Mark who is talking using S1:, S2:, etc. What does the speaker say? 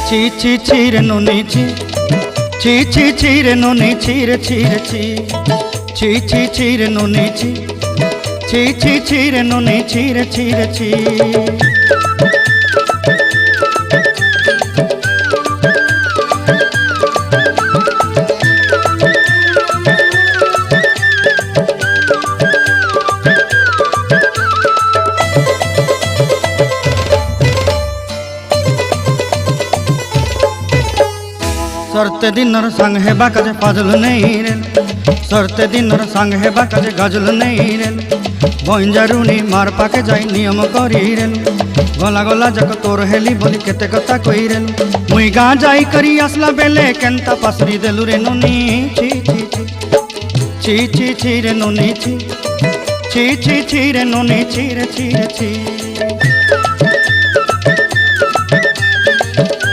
S1: ছি ছি ছি রে নুনি ছি, ছি ছি ছি রে নুনি ছি রে ছি রে ছি, ছি ছি ছি রে নুনি ছি, ছি ছি ছি রে নুনি ছি রে ছি রে ছি। सरते दिनर संग हेबा काजे फाजल नहीं रेल, सरते दिनर संग हेबा काजे गाजल नहीं रेल, बंजारुनी मार पाके जाई नियम करी रेल, गला गला जक तोर हेली बोली केते कथा कई रेल, मुई गाँ जाई करी आसला बेले केंता पासरी देलु रे नुनी ची ची ची ची ची ची रे नुनी ची, ची ची ची रे नुनी ची रे ची रे ची।